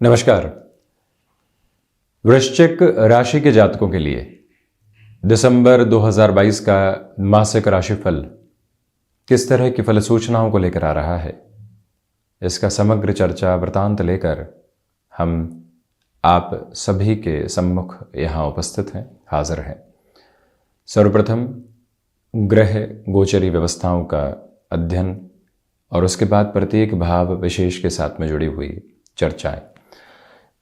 नमस्कार। वृश्चिक राशि के जातकों के लिए दिसंबर 2022 का मासिक राशिफल किस तरह की फल सूचनाओं को लेकर आ रहा है, इसका समग्र चर्चा वृतांत लेकर हम आप सभी के सम्मुख यहाँ उपस्थित हैं, हाजिर हैं। सर्वप्रथम ग्रह गोचरी व्यवस्थाओं का अध्ययन और उसके बाद प्रत्येक भाव विशेष के साथ में जुड़ी हुई चर्चाएं।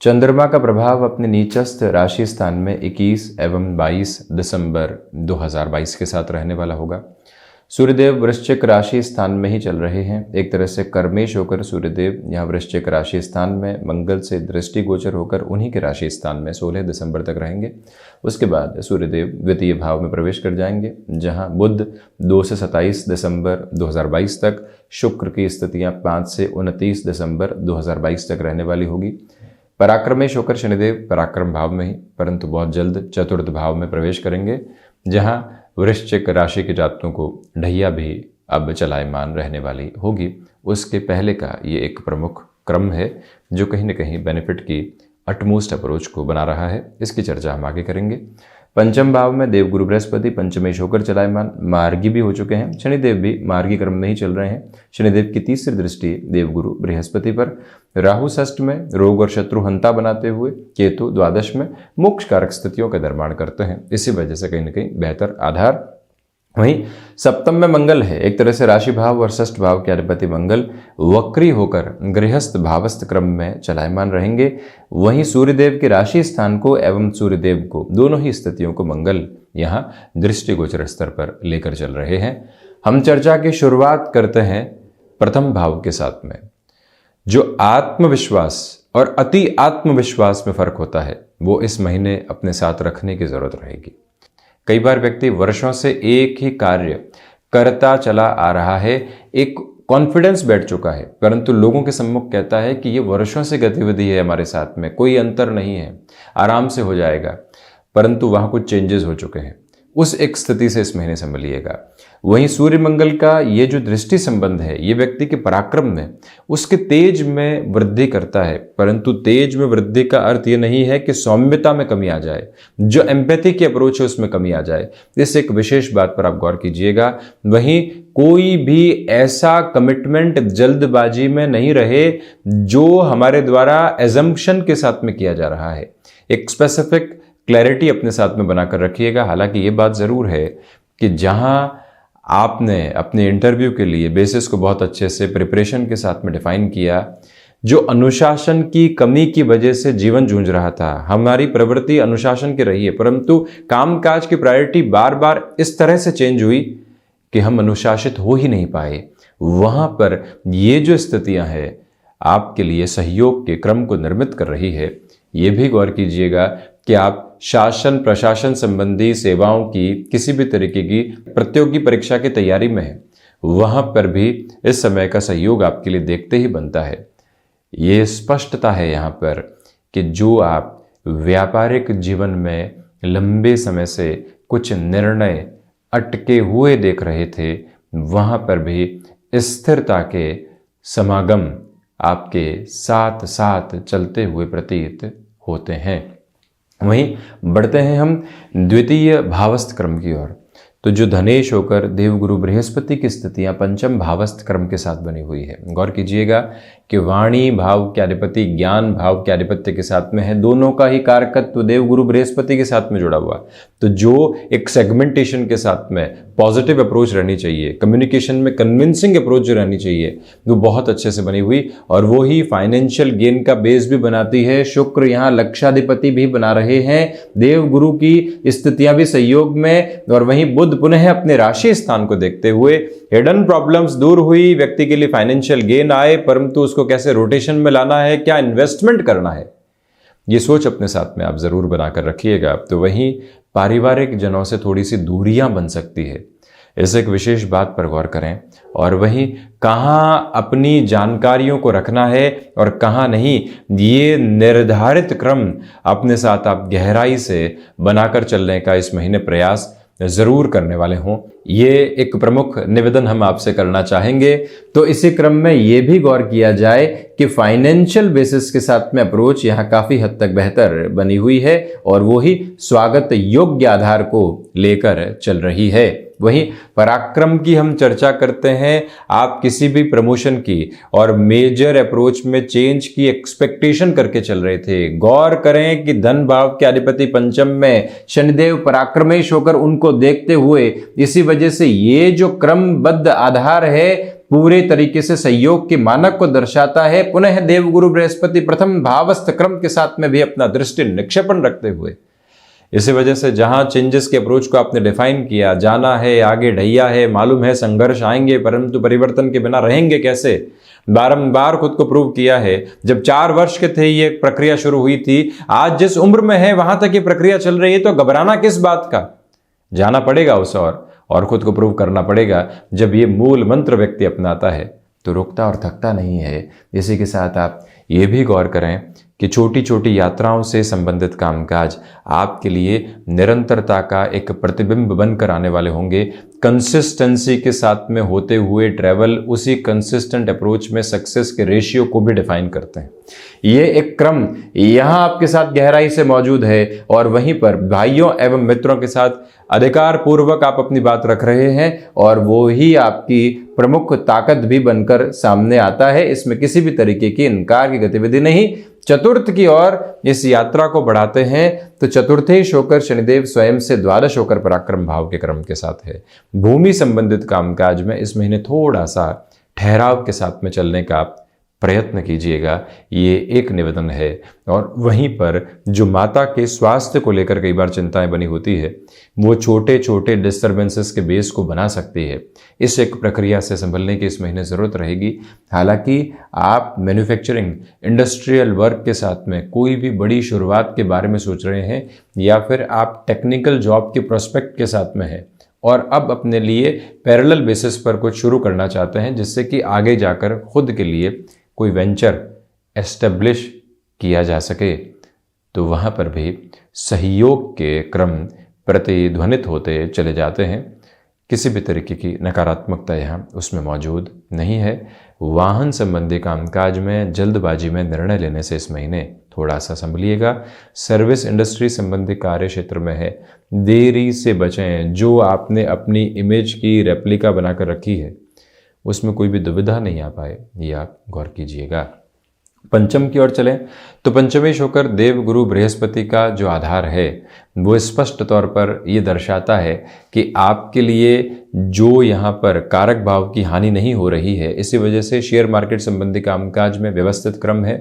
चंद्रमा का प्रभाव अपने नीचस्थ राशि स्थान में 21 एवं 22 दिसंबर 2022 के साथ रहने वाला होगा। सूर्यदेव वृश्चिक राशि स्थान में ही चल रहे हैं। एक तरह से कर्मेश होकर सूर्यदेव यहाँ वृश्चिक राशि स्थान में मंगल से दृष्टि गोचर होकर उन्हीं के राशि स्थान में 16 दिसंबर तक रहेंगे। उसके बाद सूर्यदेव द्वितीय भाव में प्रवेश कर जाएंगे, जहाँ बुध 2 से 27 दिसंबर 2022 तक, शुक्र की स्थितियाँ 5 से 29 दिसंबर 2022 तक रहने वाली होगी। पराक्रमेश होकर शनिदेव पराक्रम भाव में ही परंतु बहुत जल्द चतुर्थ भाव में प्रवेश करेंगे, जहां वृश्चिक राशि के जातकों को ढैया भी अब चलायमान रहने वाली होगी। उसके पहले का ये एक प्रमुख क्रम है जो कहीं न कहीं बेनिफिट की अटमोस्ट अप्रोच को बना रहा है। इसकी चर्चा हम आगे करेंगे। पंचम भाव में देवगुरु बृहस्पति पंचमेश होकर चलायमान मार्गी भी हो चुके हैं। शनिदेव भी मार्गी क्रम में ही चल रहे हैं। शनिदेव की तीसरी दृष्टि देवगुरु बृहस्पति पर, राहु षष्ठ में रोग और शत्रु हंता बनाते हुए, केतु द्वादश में मोक्ष कारक स्थितियों का निर्माण करते हैं। इसी वजह से कहीं न कहीं बेहतर आधार। वहीं सप्तम में मंगल है। एक तरह से राशि भाव और षष्ठ भाव के अधिपति मंगल वक्री होकर गृहस्थ भावस्थ क्रम में चलायमान रहेंगे। वहीं सूर्यदेव के राशि स्थान को एवं सूर्यदेव को, दोनों ही स्थितियों को मंगल यहाँ दृष्टिगोचर स्तर पर लेकर चल रहे हैं। हम चर्चा की शुरुआत करते हैं प्रथम भाव के साथ में। जो आत्मविश्वास और अति आत्मविश्वास में फर्क होता है वो इस महीने अपने साथ रखने की जरूरत रहेगी। कई बार व्यक्ति वर्षों से एक ही कार्य करता चला आ रहा है, एक कॉन्फिडेंस बैठ चुका है, परंतु लोगों के सम्मुख कहता है कि ये वर्षों से गतिविधि है हमारे साथ में, कोई अंतर नहीं है, आराम से हो जाएगा, परंतु वहां कुछ चेंजेस हो चुके हैं। उस एक स्थिति से इस महीने संभलिएगा। वहीं सूर्य मंगल का ये जो दृष्टि संबंध है, ये व्यक्ति के पराक्रम में, उसके तेज में वृद्धि करता है, परंतु तेज में वृद्धि का अर्थ ये नहीं है कि सौम्यता में कमी आ जाए, जो एम्पैथी की अप्रोच है उसमें कमी आ जाए। इस एक विशेष बात पर आप गौर कीजिएगा। वहीं कोई भी ऐसा कमिटमेंट जल्दबाजी में नहीं रहे जो हमारे द्वारा एजम्पशन के साथ में किया जा रहा है। एक स्पेसिफिक क्लैरिटी अपने साथ में बनाकर रखिएगा। हालांकि ये बात ज़रूर है कि जहां आपने अपने इंटरव्यू के लिए बेसिस को बहुत अच्छे से प्रिपरेशन के साथ में डिफाइन किया, जो अनुशासन की कमी की वजह से जीवन जूझ रहा था, हमारी प्रवृत्ति अनुशासन की रही है, परंतु कामकाज की प्रायोरिटी बार बार इस तरह से चेंज हुई कि हम अनुशासित हो ही नहीं पाए। वहां पर ये जो स्थितियां हैं आपके लिए सहयोग के क्रम को निर्मित कर रही है। ये भी गौर कीजिएगा कि आप शासन प्रशासन संबंधी सेवाओं की किसी भी तरीके की प्रतियोगी परीक्षा की तैयारी में है, वहां पर भी इस समय का सहयोग आपके लिए देखते ही बनता है। ये स्पष्टता है यहाँ पर कि जो आप व्यापारिक जीवन में लंबे समय से कुछ निर्णय अटके हुए देख रहे थे, वहां पर भी स्थिरता के समागम आपके साथ साथ चलते हुए प्रतीत होते हैं। वहीं बढ़ते हैं हम द्वितीय भावस्थ क्रम की ओर। तो जो धनेश होकर देवगुरु बृहस्पति की स्थितियां पंचम भावस्थ क्रम के साथ बनी हुई है। गौर कीजिएगा कि वाणी भाव के अधिपति ज्ञान भाव के अधिपत्य के साथ में है, दोनों का ही कारकत्व देवगुरु बृहस्पति के साथ में जुड़ा हुआ। तो जो एक सेगमेंटेशन के साथ में पॉजिटिव अप्रोच रहनी चाहिए, कम्युनिकेशन में कन्विंसिंग अप्रोच जो रहनी चाहिए, वो बहुत अच्छे से बनी हुई और वो ही फाइनेंशियल गेन का बेस भी बनाती है। शुक्र यहाँ लक्षाधिपति भी बना रहे हैं, देवगुरु की स्थितियां भी सहयोग में, और वहीं बुध पुनः अपने राशि स्थान को देखते हुए हिडन प्रॉब्लम्स दूर हुई, व्यक्ति के लिए फाइनेंशियल गेन आए, परंतु उसको कैसे रोटेशन में लाना है, क्या इन्वेस्टमेंट करना है, ये सोच अपने साथ में आप जरूर बनाकर रखिएगा। तो वहीं पारिवारिक जनों से थोड़ी सी दूरियां बन सकती है, इस एक विशेष बात पर गौर करें। और वहीं कहाँ अपनी जानकारियों को रखना है और कहाँ नहीं, ये निर्धारित क्रम अपने साथ आप गहराई से बनाकर चलने का इस महीने प्रयास जरूर करने वाले हों। ये एक प्रमुख निवेदन हम आपसे करना चाहेंगे। तो इसी क्रम में ये भी गौर किया जाए कि फाइनेंशियल बेसिस के साथ में अप्रोच यहाँ काफ़ी हद तक बेहतर बनी हुई है और वो ही स्वागत योग्य आधार को लेकर चल रही है। वहीं पराक्रम की हम चर्चा करते हैं। आप किसी भी प्रमोशन की और मेजर अप्रोच में चेंज की एक्सपेक्टेशन करके चल रहे थे, गौर करें कि धन भाव के अधिपति पंचम में शनिदेव पराक्रमेश होकर उनको देखते हुए, इसी वजह से ये जो क्रमबद्ध आधार है पूरे तरीके से सहयोग के मानक को दर्शाता है। पुनः देवगुरु बृहस्पति प्रथम भावस्थ क्रम के साथ में भी अपना दृष्टि निक्षेपण रखते हुए, इसी वजह से जहां चेंजेस के अप्रोच को आपने डिफाइन किया, जाना है आगे, ढैया है, मालूम है संघर्ष आएंगे, परंतु परिवर्तन के बिना रहेंगे कैसे, बारंबार खुद को प्रूव किया है। जब 4 वर्ष के थे ये प्रक्रिया शुरू हुई थी, आज जिस उम्र में है वहां तक ये प्रक्रिया चल रही है, तो घबराना किस बात का। जाना पड़ेगा उस और खुद को प्रूव करना पड़ेगा। जब ये मूल मंत्र व्यक्ति अपनाता है तो रुकता और थकता नहीं है। इसी के साथ आप ये भी गौर करें कि छोटी छोटी यात्राओं से संबंधित कामकाज आपके लिए निरंतरता का एक प्रतिबिंब बनकर आने वाले होंगे। कंसिस्टेंसी के साथ में होते हुए ट्रैवल उसी कंसिस्टेंट अप्रोच में सक्सेस के रेशियो को भी डिफाइन करते हैं। ये एक क्रम यहाँ आपके साथ गहराई से मौजूद है और वहीं पर भाइयों एवं मित्रों के साथ अधिकार पूर्वक आप अपनी बात रख रहे हैं और वो ही आपकी प्रमुख ताकत भी बनकर सामने आता है। इसमें किसी भी तरीके की इनकार की गतिविधि नहीं। चतुर्थ की ओर इस यात्रा को बढ़ाते हैं तो चतुर्थेश होकर शनिदेव स्वयं से द्वादश होकर पराक्रम भाव के क्रम के साथ है। भूमि संबंधित कामकाज में इस महीने थोड़ा सा ठहराव के साथ में चलने का आप प्रयत्न कीजिएगा, ये एक निवेदन है। और वहीं पर जो माता के स्वास्थ्य को लेकर कई बार चिंताएं बनी होती है, वो छोटे छोटे डिस्टर्बेंसेस के बेस को बना सकती है। इस एक प्रक्रिया से संभलने की इस महीने ज़रूरत रहेगी। हालांकि आप मैन्युफैक्चरिंग इंडस्ट्रियल वर्क के साथ में कोई भी बड़ी शुरुआत के बारे में सोच रहे हैं या फिर आप टेक्निकल जॉब के प्रोस्पेक्ट के साथ में हैं और अब अपने लिए पैरेलल बेसिस पर कुछ शुरू करना चाहते हैं जिससे कि आगे जाकर खुद के लिए कोई वेंचर एस्टेब्लिश किया जा सके, तो वहाँ पर भी सहयोग के क्रम प्रतिध्वनित होते चले जाते हैं। किसी भी तरीके की नकारात्मकता यहाँ उसमें मौजूद नहीं है। वाहन संबंधी कामकाज में जल्दबाजी में निर्णय लेने से इस महीने थोड़ा सा संभलिएगा। सर्विस इंडस्ट्री संबंधी कार्य क्षेत्र में है, देरी से बचें। जो आपने अपनी इमेज की रेप्लिका बनाकर रखी है उसमें कोई भी दुविधा नहीं आ पाए, ये आप गौर कीजिएगा। पंचम की ओर चलें तो पंचमेश होकर देव गुरु बृहस्पति का जो आधार है वो स्पष्ट तौर पर ये दर्शाता है कि आपके लिए जो यहाँ पर कारक भाव की हानि नहीं हो रही है, इसी वजह से शेयर मार्केट संबंधी कामकाज में व्यवस्थित क्रम है।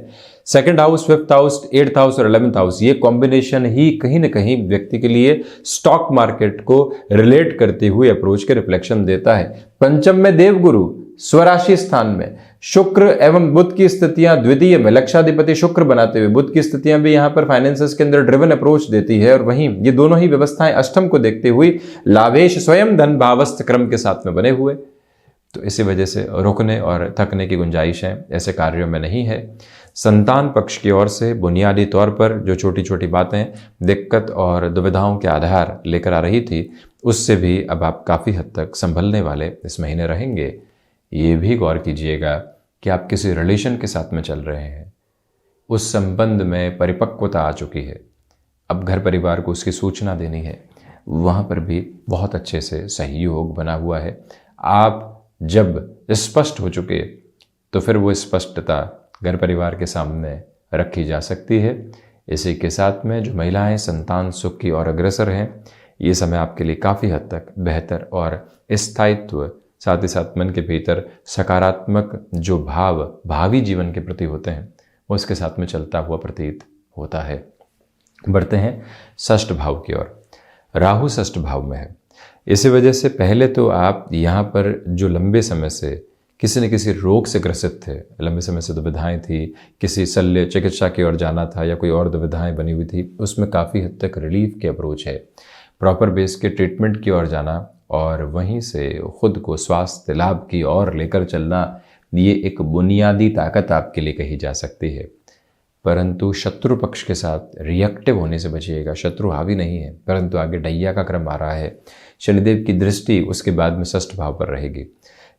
2nd house, 5th house, 8th house और 11th हाउस, ये कॉम्बिनेशन ही कहीं ना कहीं व्यक्ति के लिए स्टॉक मार्केट को रिलेट करते हुए अप्रोच के रिफ्लेक्शन देता है। पंचम में देवगुरु, स्वराशि स्थान में शुक्र एवं बुध की स्थितियां, द्वितीय में लक्षाधिपति शुक्र बनाते हुए बुध की स्थितियां भी यहां पर फाइनेंसेस के अंदर ड्रिवन अप्रोच देती है। और वहीं ये दोनों ही व्यवस्थाएं अष्टम को देखते हुए लाभेश स्वयं धन भावस्थ क्रम के साथ में बने हुए, तो इसी वजह से रुकने और थकने की गुंजाइशें ऐसे कार्यों में नहीं है। संतान पक्ष की ओर से बुनियादी तौर पर जो छोटी छोटी बातें दिक्कत और दुविधाओं के आधार लेकर आ रही थी, उससे भी अब आप काफ़ी हद तक संभलने वाले इस महीने रहेंगे। ये भी गौर कीजिएगा कि आप किसी रिलेशन के साथ में चल रहे हैं, उस संबंध में परिपक्वता आ चुकी है, अब घर परिवार को उसकी सूचना देनी है, वहाँ पर भी बहुत अच्छे से सहयोग बना हुआ है। आप जब स्पष्ट हो चुके तो फिर वो स्पष्टता घर परिवार के सामने रखी जा सकती है। इसी के साथ में जो महिलाएं संतान सुख की ओर अग्रसर हैं, ये समय आपके लिए काफ़ी हद तक बेहतर और स्थायित्व, साथ ही साथ मन के भीतर सकारात्मक जो भाव भावी जीवन के प्रति होते हैं वो उसके साथ में चलता हुआ प्रतीत होता है। बढ़ते हैं 6ठ भाव की ओर। राहु 6ठ भाव में है, इसी वजह से पहले तो आप यहाँ पर जो लंबे समय से किसी न किसी रोग से ग्रसित थे, लंबे समय से दुविधाएं थी, किसी शल्य चिकित्सा की ओर जाना था या कोई और दुविधाएं बनी हुई थी, उसमें काफ़ी हद तक रिलीफ के अप्रोच है। प्रॉपर बेस के ट्रीटमेंट की ओर जाना और वहीं से खुद को स्वास्थ्य लाभ की ओर लेकर चलना, ये एक बुनियादी ताकत आपके लिए कही जा सकती है। परंतु शत्रु पक्ष के साथ रिएक्टिव होने से बचिएगा। शत्रु हावी नहीं है, परंतु आगे डैया का क्रम आ रहा है। शनिदेव की दृष्टि उसके बाद में षष्ठ भाव पर रहेगी।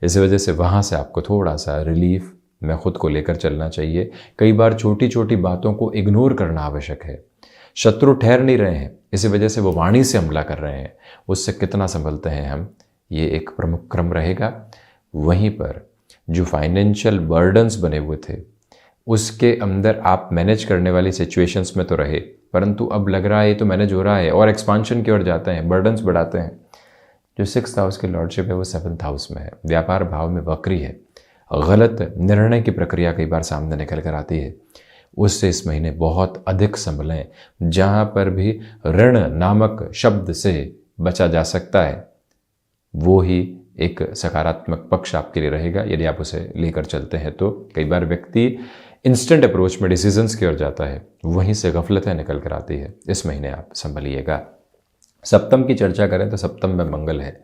इसी वजह से वहाँ से आपको थोड़ा सा रिलीफ में खुद को लेकर चलना चाहिए। कई बार छोटी छोटी बातों को इग्नोर करना आवश्यक है। शत्रु ठहर नहीं रहे हैं, इसी वजह से वो वाणी से हमला कर रहे हैं। उससे कितना संभलते हैं हम, ये एक प्रमुख क्रम रहेगा। वहीं पर जो फाइनेंशियल बर्डन्स बने हुए थे उसके अंदर आप मैनेज करने वाली सिचुएशंस में तो रहे, परंतु अब लग रहा है ये तो मैनेज हो रहा है और एक्सपांशन की ओर जाते हैं, बर्डन्स बढ़ाते हैं। जो 6th हाउस की लॉर्डशिप है वो 7th हाउस में है, व्यापार भाव में वक्री है। गलत निर्णय की प्रक्रिया कई बार सामने निकल कर आती है, उससे इस महीने बहुत अधिक संभलें। जहाँ पर भी ऋण नामक शब्द से बचा जा सकता है वो ही एक सकारात्मक पक्ष आपके लिए रहेगा यदि आप उसे लेकर चलते हैं। तो कई बार व्यक्ति इंस्टेंट अप्रोच में डिसीजंस की ओर जाता है, वहीं से गफलतें निकल कर आती है। इस महीने आप संभलिएगा। सप्तम की चर्चा करें तो सप्तम में मंगल है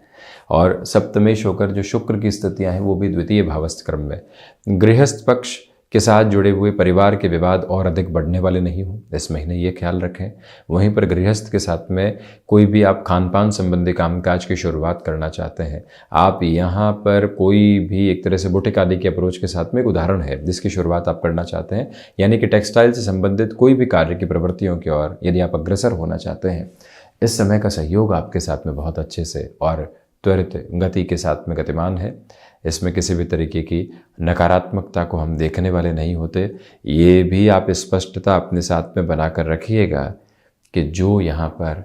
और सप्तमेश होकर जो शुक्र की स्थितियां हैं वो भी द्वितीय भावस्थ क्रम में। गृहस्थ पक्ष के साथ जुड़े हुए परिवार के विवाद और अधिक बढ़ने वाले नहीं हों, इस महीने ये ख्याल रखें। वहीं पर गृहस्थ के साथ में कोई भी आप खान पान संबंधी कामकाज की शुरुआत करना चाहते हैं, आप यहाँ पर कोई भी एक तरह से बुटीक आदि के अप्रोच के साथ में एक उदाहरण है जिसकी शुरुआत आप करना चाहते हैं, यानी कि टेक्सटाइल से संबंधित कोई भी कार्य की प्रवृत्तियों की ओर यदि आप अग्रसर होना चाहते हैं, इस समय का सहयोग आपके साथ में बहुत अच्छे से और त्वरित गति के साथ में गतिमान है। इसमें किसी भी तरीके की नकारात्मकता को हम देखने वाले नहीं होते। ये भी आप स्पष्टता अपने साथ में बनाकर रखिएगा कि जो यहाँ पर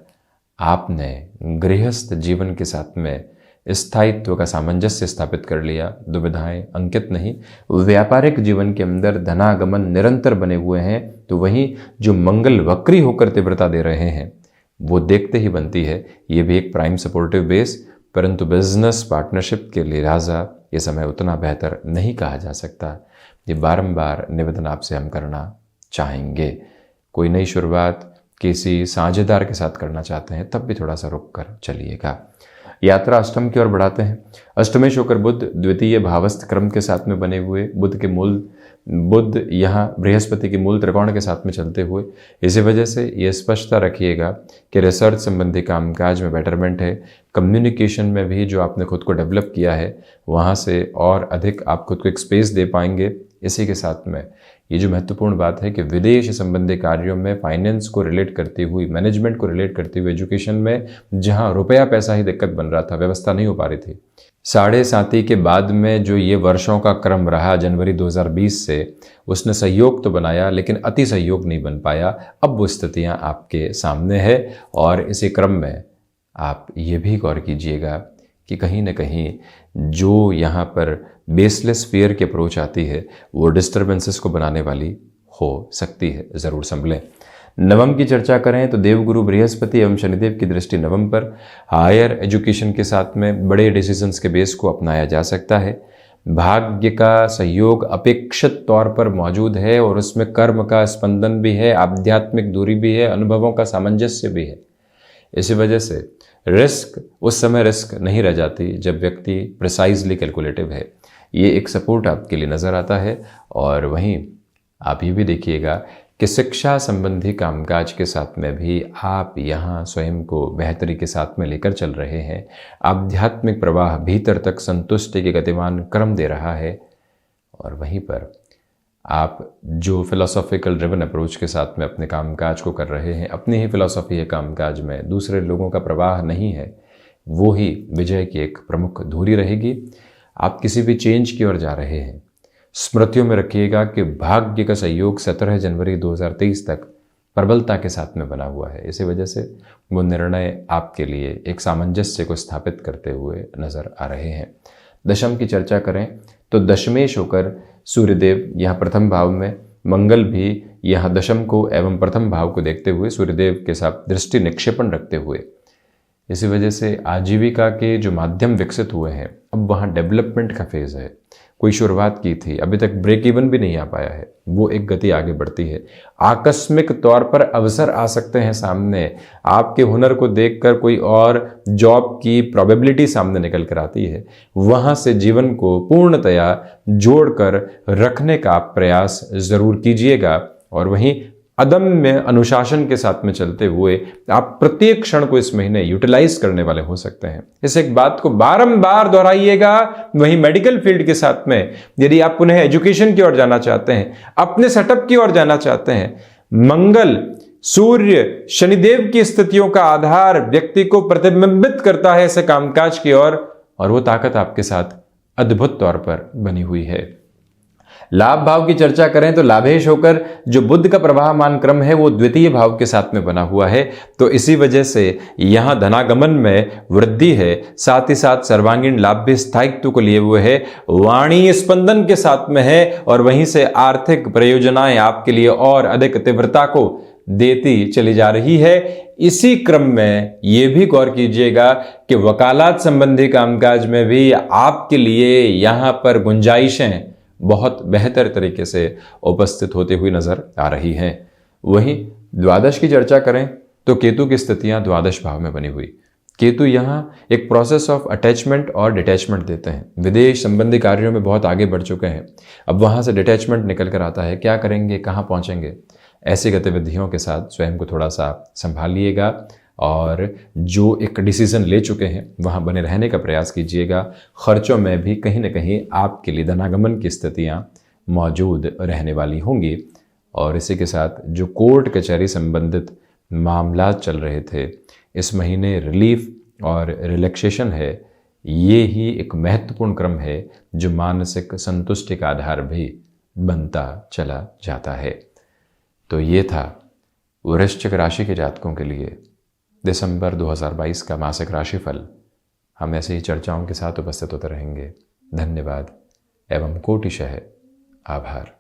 आपने गृहस्थ जीवन के साथ में स्थायित्व का सामंजस्य स्थापित कर लिया, दुविधाएं अंकित नहीं, व्यापारिक जीवन के अंदर धनागमन निरंतर बने हुए हैं, तो वहीं जो मंगल वक्री होकर तीव्रता दे रहे हैं वो देखते ही बनती है। ये भी एक प्राइम सपोर्टिव बेस, परंतु बिजनेस पार्टनरशिप के लिहाजा ये समय उतना बेहतर नहीं कहा जा सकता। ये बारंबार निवेदन आपसे हम करना चाहेंगे। कोई नई शुरुआत किसी साझेदार के साथ करना चाहते हैं तब भी थोड़ा सा रुक कर चलिएगा। यात्रा अष्टम की ओर बढ़ाते हैं। अष्टमेश होकर बुध द्वितीय भावस्थ क्रम के साथ में बने हुए बुध यहाँ बृहस्पति के मूल त्रिकोण के साथ में चलते हुए, इसी वजह से ये स्पष्टता रखिएगा कि रिसर्च संबंधी कामकाज में बेटरमेंट है। कम्युनिकेशन में भी जो आपने खुद को डेवलप किया है वहाँ से और अधिक आप खुद को एक स्पेस दे पाएंगे। इसी के साथ में ये जो महत्वपूर्ण बात है कि विदेश संबंधी कार्यों में फाइनेंस को रिलेट करती हुई, मैनेजमेंट को रिलेट करती हुई, एजुकेशन में जहां रुपया पैसा ही दिक्कत बन रहा था, व्यवस्था नहीं हो पा रही थी, 7.5 के बाद में जो ये वर्षों का क्रम रहा जनवरी 2020 से, उसने सहयोग तो बनाया लेकिन अति सहयोग नहीं बन पाया। अब वो स्थितियाँ आपके सामने है और इसी क्रम में आप ये भी गौर कीजिएगा कि कहीं ना कहीं जो यहाँ पर बेसलेस फियर की अप्रोच आती है वो डिस्टर्बेंसेस को बनाने वाली हो सकती है, ज़रूर संभलें। नवम की चर्चा करें तो देवगुरु बृहस्पति एवं शनिदेव की दृष्टि नवम पर। हायर एजुकेशन के साथ में बड़े डिसीजंस के बेस को अपनाया जा सकता है। भाग्य का सहयोग अपेक्षित तौर पर मौजूद है और उसमें कर्म का स्पंदन भी है, आध्यात्मिक दूरी भी है, अनुभवों का सामंजस्य भी है। इसी वजह से रिस्क उस समय रिस्क नहीं रह जाती जब व्यक्ति प्रिसाइजली कैलकुलेटिव है। ये एक सपोर्ट आपके लिए नज़र आता है। और वहीं आप ये भी देखिएगा कि शिक्षा संबंधी कामकाज के साथ में भी आप यहाँ स्वयं को बेहतरी के साथ में लेकर चल रहे हैं। आध्यात्मिक प्रवाह भीतर तक संतुष्टि के गतिमान क्रम दे रहा है। और वहीं पर आप जो फिलोसॉफिकल ड्रिवन अप्रोच के साथ में अपने कामकाज को कर रहे हैं, अपनी ही फिलोसॉफी है कामकाज में, दूसरे लोगों का प्रवाह नहीं है, वो ही विजय की एक प्रमुख धुरी रहेगी। आप किसी भी चेंज की ओर जा रहे हैं, स्मृतियों में रखिएगा कि भाग्य का सहयोग 17 जनवरी 2023 तक प्रबलता के साथ में बना हुआ है। इसी वजह से वो निर्णय आपके लिए एक सामंजस्य को स्थापित करते हुए नजर आ रहे हैं। दशम की चर्चा करें तो दशमेश होकर सूर्यदेव यहाँ प्रथम भाव में, मंगल भी यहाँ दशम को एवं प्रथम भाव को देखते हुए सूर्यदेव के साथ दृष्टि निक्षेपण रखते हुए, इसी वजह से आजीविका के जो माध्यम विकसित हुए हैं अब वहाँ डेवलपमेंट का फेज़ है। कोई शुरुआत की थी, अभी तक ब्रेक इवन भी नहीं आ पाया है, वो एक गति आगे बढ़ती है। आकस्मिक तौर पर अवसर आ सकते हैं सामने, आपके हुनर को देखकर कोई और जॉब की प्रोबेबिलिटी सामने निकल कर आती है। वहाँ से जीवन को पूर्णतया जोड़कर रखने का आप प्रयास ज़रूर कीजिएगा और वहीं अदम्य अनुशासन के साथ में चलते हुए आप प्रत्येक क्षण को इस महीने यूटिलाइज करने वाले हो सकते हैं। इस एक बात को बारंबार दोहराइएगा। वहीं मेडिकल फील्ड के साथ में यदि आप पुनः एजुकेशन की ओर जाना चाहते हैं, अपने सेटअप की ओर जाना चाहते हैं, मंगल, सूर्य, शनिदेव की स्थितियों का आधार व्यक्ति को प्रतिबिंबित करता है ऐसे कामकाज की ओर, और वो ताकत आपके साथ अद्भुत तौर पर बनी हुई है। लाभ भाव की चर्चा करें तो लाभेश होकर जो बुध का प्रवाहमान क्रम है वो द्वितीय भाव के साथ में बना हुआ है, तो इसी वजह से यहां धनागमन में वृद्धि है। साथ ही साथ सर्वांगीण लाभ भी स्थायित्व को लिए हुए है, वाणी स्पंदन के साथ में है, और वहीं से आर्थिक प्रयोजनाएं आपके लिए और अधिक तीव्रता को देती चली जा रही है। इसी क्रम में यह भी गौर कीजिएगा कि वकालत संबंधी कामकाज में भी आपके लिए यहां पर गुंजाइशें बहुत बेहतर तरीके से उपस्थित होती हुई नजर आ रही हैं। वहीं द्वादश की चर्चा करें तो केतु की स्थितियां द्वादश भाव में बनी हुई। केतु यहां एक प्रोसेस ऑफ अटैचमेंट और डिटैचमेंट देते हैं। विदेश संबंधी कार्यों में बहुत आगे बढ़ चुके हैं, अब वहां से डिटैचमेंट निकल कर आता है। क्या करेंगे, कहां पहुंचेंगे, ऐसी गतिविधियों के साथ स्वयं को थोड़ा सा संभालिएगा और जो एक डिसीजन ले चुके हैं वहाँ बने रहने का प्रयास कीजिएगा। खर्चों में भी कहीं ना कहीं आपके लिए धनागमन की स्थितियाँ मौजूद रहने वाली होंगी। और इसी के साथ जो कोर्ट कचहरी संबंधित मामला चल रहे थे, इस महीने रिलीफ और रिलैक्सेशन है। ये ही एक महत्वपूर्ण क्रम है जो मानसिक संतुष्टि का आधार भी बनता चला जाता है। तो ये था वृश्चिक राशि के जातकों के लिए दिसंबर 2022 का मासिक राशिफल। हम ऐसे ही चर्चाओं के साथ उपस्थित होते रहेंगे। धन्यवाद एवं कोटिशः आभार।